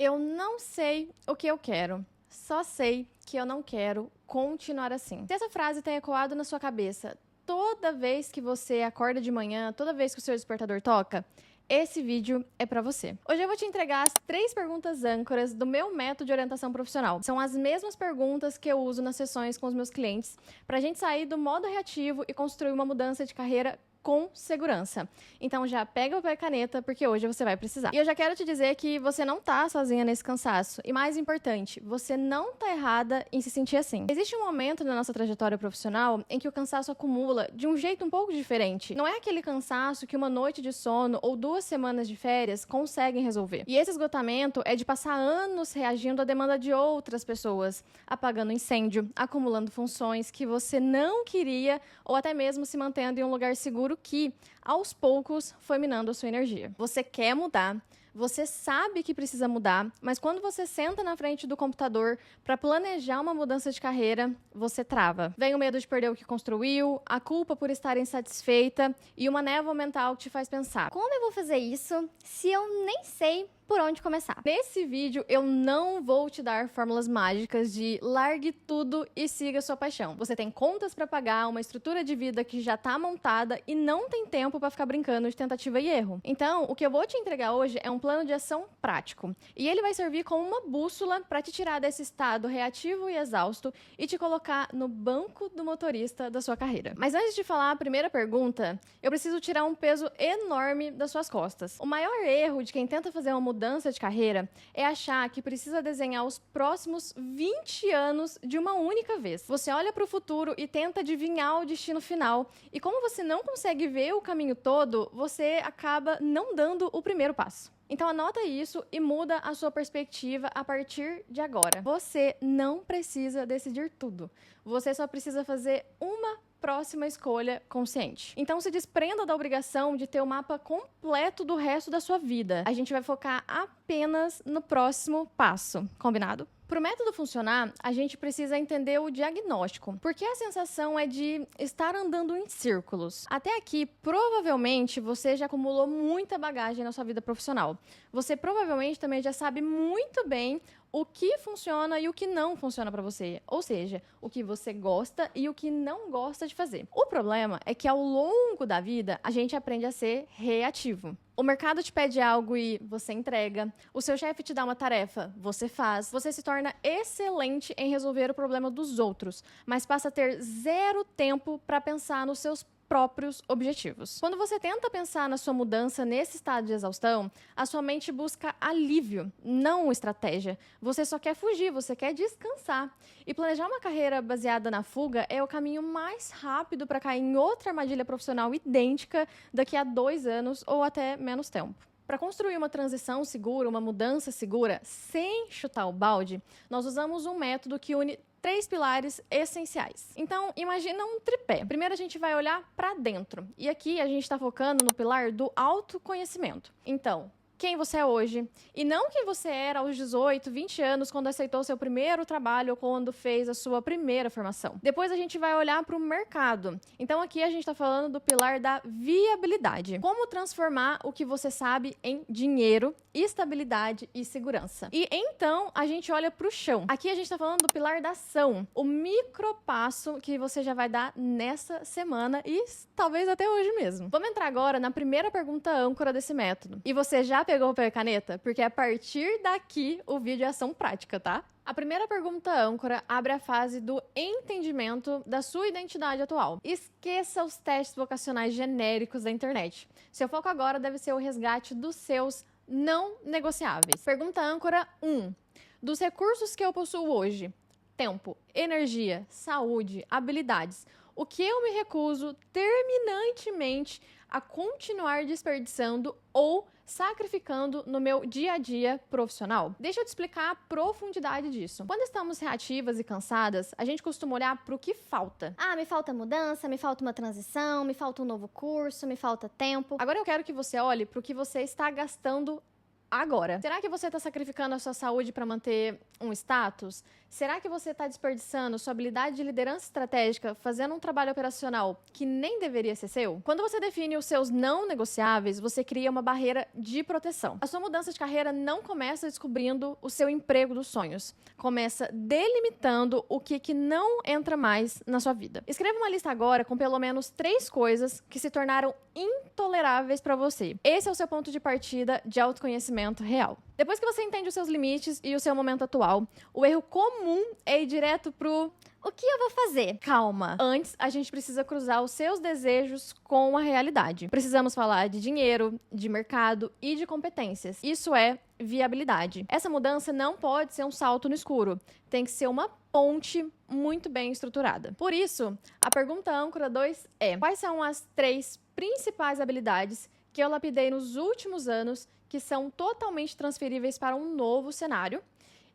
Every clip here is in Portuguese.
Eu não sei o que eu quero, só sei que eu não quero continuar assim. Se essa frase tem ecoado na sua cabeça toda vez que você acorda de manhã, toda vez que o seu despertador toca, esse vídeo é pra você. Hoje eu vou te entregar as 3 perguntas âncoras do meu método de orientação profissional. São as mesmas perguntas que eu uso nas sessões com os meus clientes pra gente sair do modo reativo e construir uma mudança de carreira com segurança. Então já pega o papel e caneta, porque hoje você vai precisar. E eu já quero te dizer que você não tá sozinha nesse cansaço. E mais importante, você não tá errada em se sentir assim. Existe um momento na nossa trajetória profissional em que o cansaço acumula de um jeito um pouco diferente. Não é aquele cansaço que uma noite de sono ou 2 semanas de férias conseguem resolver. E esse esgotamento é de passar anos reagindo à demanda de outras pessoas, apagando incêndio, acumulando funções que você não queria ou até mesmo se mantendo em um lugar seguro que, aos poucos, foi minando a sua energia. Você quer mudar, você sabe que precisa mudar, mas quando você senta na frente do computador para planejar uma mudança de carreira, você trava. Vem o medo de perder o que construiu, a culpa por estar insatisfeita e uma névoa mental que te faz pensar: como eu vou fazer isso se eu nem sei por onde começar? Nesse vídeo, eu não vou te dar fórmulas mágicas de largue tudo e siga sua paixão. Você tem contas para pagar, uma estrutura de vida que já tá montada e não tem tempo para ficar brincando de tentativa e erro. Então, o que eu vou te entregar hoje é um plano de ação prático. E ele vai servir como uma bússola para te tirar desse estado reativo e exausto e te colocar no banco do motorista da sua carreira. Mas antes de falar a primeira pergunta, eu preciso tirar um peso enorme das suas costas. O maior erro de quem tenta fazer uma mudança de carreira é achar que precisa desenhar os próximos 20 anos de uma única vez. Você olha para o futuro e tenta adivinhar o destino final, e como você não consegue ver o caminho todo, você acaba não dando o primeiro passo. Então anota isso e muda a sua perspectiva a partir de agora. Você não precisa decidir tudo. Você só precisa fazer uma próxima escolha consciente. Então se desprenda da obrigação de ter o mapa completo do resto da sua vida. A gente vai focar apenas no próximo passo, combinado? Para o método funcionar, a gente precisa entender o diagnóstico, porque a sensação é de estar andando em círculos. Até aqui, provavelmente, você já acumulou muita bagagem na sua vida profissional. Você provavelmente também já sabe muito bem o que funciona e o que não funciona para você. Ou seja, o que você gosta e o que não gosta de fazer. O problema é que ao longo da vida, a gente aprende a ser reativo. O mercado te pede algo e você entrega. O seu chefe te dá uma tarefa, você faz. Você se torna excelente em resolver o problema dos outros, mas passa a ter 0 tempo para pensar nos seus próprios objetivos. Quando você tenta pensar na sua mudança nesse estado de exaustão, a sua mente busca alívio, não estratégia. Você só quer fugir, você quer descansar. E planejar uma carreira baseada na fuga é o caminho mais rápido para cair em outra armadilha profissional idêntica daqui a 2 anos ou até menos tempo. Para construir uma transição segura, uma mudança segura, sem chutar o balde, nós usamos um método que une 3 pilares essenciais. Então, imagina um tripé. Primeiro a gente vai olhar para dentro. E aqui a gente está focando no pilar do autoconhecimento. Então, quem você é hoje, e não quem você era aos 18, 20 anos, quando aceitou seu primeiro trabalho ou quando fez a sua primeira formação. Depois a gente vai olhar para o mercado. Então aqui a gente está falando do pilar da viabilidade. Como transformar o que você sabe em dinheiro, estabilidade e segurança. E então a gente olha para o chão. Aqui a gente está falando do pilar da ação. O micropasso que você já vai dar nessa semana e talvez até hoje mesmo. Vamos entrar agora na primeira pergunta âncora desse método. E você já pegou o papel e caneta? Porque a partir daqui o vídeo é ação prática, tá? A primeira pergunta âncora abre a fase do entendimento da sua identidade atual. Esqueça os testes vocacionais genéricos da internet. Seu foco agora deve ser o resgate dos seus não negociáveis. Pergunta âncora 1. Dos recursos que eu possuo hoje, tempo, energia, saúde, habilidades, o que eu me recuso terminantemente a continuar desperdiçando ou sacrificando no meu dia a dia profissional? Deixa eu te explicar a profundidade disso. Quando estamos reativas e cansadas, a gente costuma olhar para o que falta. Ah, me falta mudança, me falta uma transição, me falta um novo curso, me falta tempo. Agora eu quero que você olhe para o que você está gastando agora. Será que você está sacrificando a sua saúde para manter um status? Será que você está desperdiçando sua habilidade de liderança estratégica fazendo um trabalho operacional que nem deveria ser seu? Quando você define os seus não negociáveis, você cria uma barreira de proteção. A sua mudança de carreira não começa descobrindo o seu emprego dos sonhos. Começa delimitando o que não entra mais na sua vida. Escreva uma lista agora com pelo menos 3 coisas que se tornaram intoleráveis para você. Esse é o seu ponto de partida de autoconhecimento real. Depois que você entende os seus limites e o seu momento atual, o erro comum é ir direto pro O que eu vou fazer? calma. Antes, a gente precisa cruzar os seus desejos com a realidade. Precisamos falar de dinheiro, de mercado e de competências. Isso é viabilidade. Essa mudança não pode ser um salto no escuro. Tem que ser uma ponte muito bem estruturada. Por isso, a pergunta âncora 2 é: quais são as 3 principais habilidades que eu lapidei nos últimos anos que são totalmente transferíveis para um novo cenário?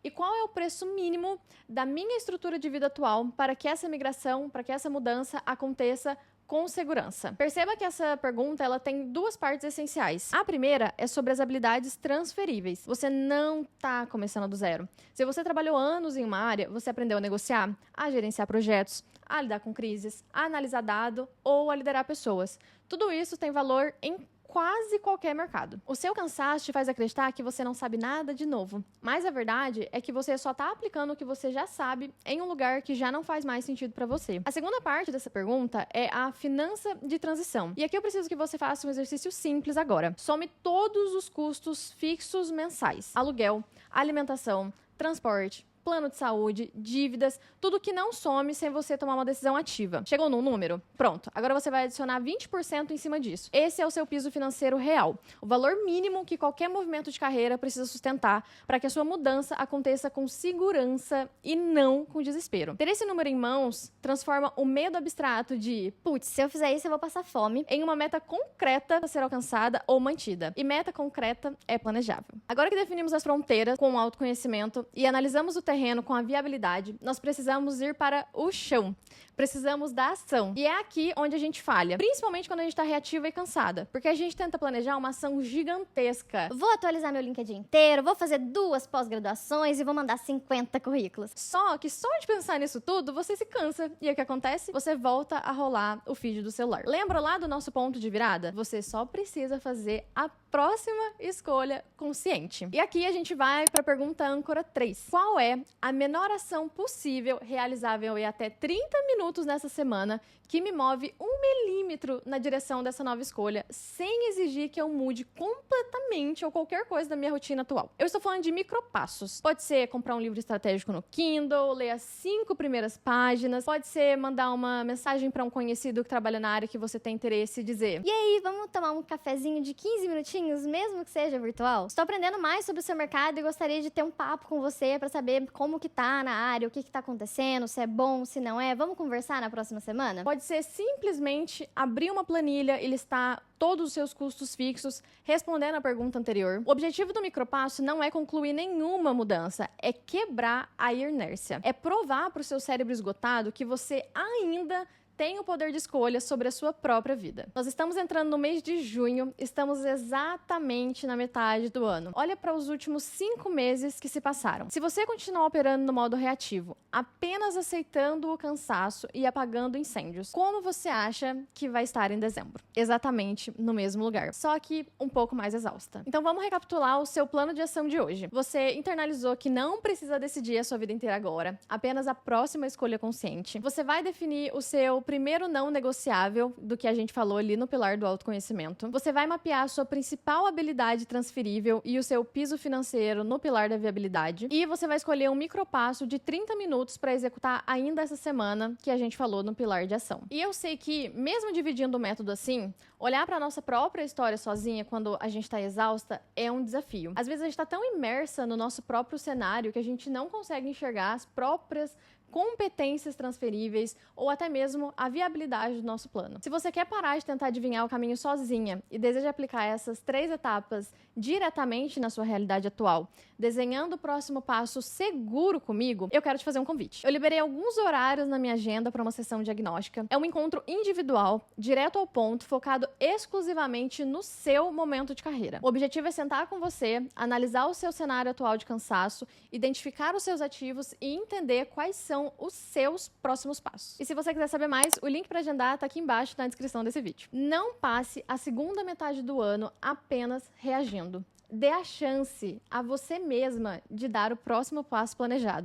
E qual é o preço mínimo da minha estrutura de vida atual para que essa migração, para que essa mudança aconteça com segurança? Perceba que essa pergunta ela tem 2 partes essenciais. A primeira é sobre as habilidades transferíveis. Você não está começando do zero. Se você trabalhou anos em uma área, você aprendeu a negociar, a gerenciar projetos, a lidar com crises, a analisar dado ou a liderar pessoas. Tudo isso tem valor em quase qualquer mercado. O seu cansaço te faz acreditar que você não sabe nada de novo. Mas a verdade é que você só está aplicando o que você já sabe em um lugar que já não faz mais sentido para você. A segunda parte dessa pergunta é a finança de transição. E aqui eu preciso que você faça um exercício simples agora. Some todos os custos fixos mensais: aluguel, alimentação, transporte, plano de saúde, dívidas, tudo que não some sem você tomar uma decisão ativa. Chegou num número? Pronto. Agora você vai adicionar 20% em cima disso. Esse é o seu piso financeiro real. O valor mínimo que qualquer movimento de carreira precisa sustentar para que a sua mudança aconteça com segurança e não com desespero. Ter esse número em mãos transforma o medo abstrato de Putz, se eu fizer isso, eu vou passar fome. em uma meta concreta a ser alcançada ou mantida. E meta concreta é planejável. Agora que definimos as fronteiras com o autoconhecimento e analisamos o terreno com a viabilidade, nós precisamos ir para o chão. Precisamos da ação. E é aqui onde a gente falha, principalmente quando a gente está reativa e cansada, porque a gente tenta planejar uma ação gigantesca. Vou atualizar meu LinkedIn inteiro, vou fazer 2 pós-graduações e vou mandar 50 currículos. Só que só de pensar nisso tudo, você se cansa. E o que acontece? Você volta a rolar o feed do celular. Lembra lá do nosso ponto de virada? Você só precisa fazer a próxima escolha consciente. E aqui a gente vai para a pergunta âncora 3. Qual é a menor ação possível, realizável em até 30 minutos nessa semana, que me move 1 milímetro na direção dessa nova escolha, sem exigir que eu mude completamente ou qualquer coisa da minha rotina atual? Eu estou falando de micropassos. Pode ser comprar um livro estratégico no Kindle, ler as 5 primeiras páginas, pode ser mandar uma mensagem para um conhecido que trabalha na área que você tem interesse e dizer: E aí, vamos tomar um cafezinho de 15 minutinhos, mesmo que seja virtual? Estou aprendendo mais sobre o seu mercado e gostaria de ter um papo com você para saber como que tá na área, o que tá acontecendo, se é bom, se não é. Vamos conversar na próxima semana? Pode ser simplesmente abrir uma planilha e listar todos os seus custos fixos, respondendo a pergunta anterior. O objetivo do micropasso não é concluir nenhuma mudança, é quebrar a inércia. É provar para o seu cérebro esgotado que você ainda tem o poder de escolha sobre a sua própria vida. Nós estamos entrando no mês de junho, estamos exatamente na metade do ano. Olha para os últimos 5 meses que se passaram. Se você continuar operando no modo reativo, apenas aceitando o cansaço e apagando incêndios, como você acha que vai estar em dezembro? Exatamente no mesmo lugar, só que um pouco mais exausta. Então vamos recapitular o seu plano de ação de hoje. Você internalizou que não precisa decidir a sua vida inteira agora, apenas a próxima escolha consciente. Você vai definir o seu primeiro não negociável do que a gente falou ali no pilar do autoconhecimento. Você vai mapear a sua principal habilidade transferível e o seu piso financeiro no pilar da viabilidade. E você vai escolher um micropasso de 30 minutos para executar ainda essa semana que a gente falou no pilar de ação. E eu sei que, mesmo dividindo o método assim, olhar para a nossa própria história sozinha quando a gente está exausta é um desafio. Às vezes a gente está tão imersa no nosso próprio cenário que a gente não consegue enxergar as próprias competências transferíveis ou até mesmo a viabilidade do nosso plano. Se você quer parar de tentar adivinhar o caminho sozinha e deseja aplicar essas 3 etapas diretamente na sua realidade atual, desenhando o próximo passo seguro comigo, eu quero te fazer um convite. Eu liberei alguns horários na minha agenda para uma sessão diagnóstica. É um encontro individual, direto ao ponto, focado exclusivamente no seu momento de carreira. O objetivo é sentar com você, analisar o seu cenário atual de cansaço, identificar os seus ativos e entender quais são os seus próximos passos. E se você quiser saber mais, o link para agendar está aqui embaixo na descrição desse vídeo. Não passe a segunda metade do ano apenas reagindo. Dê a chance a você mesma de dar o próximo passo planejado.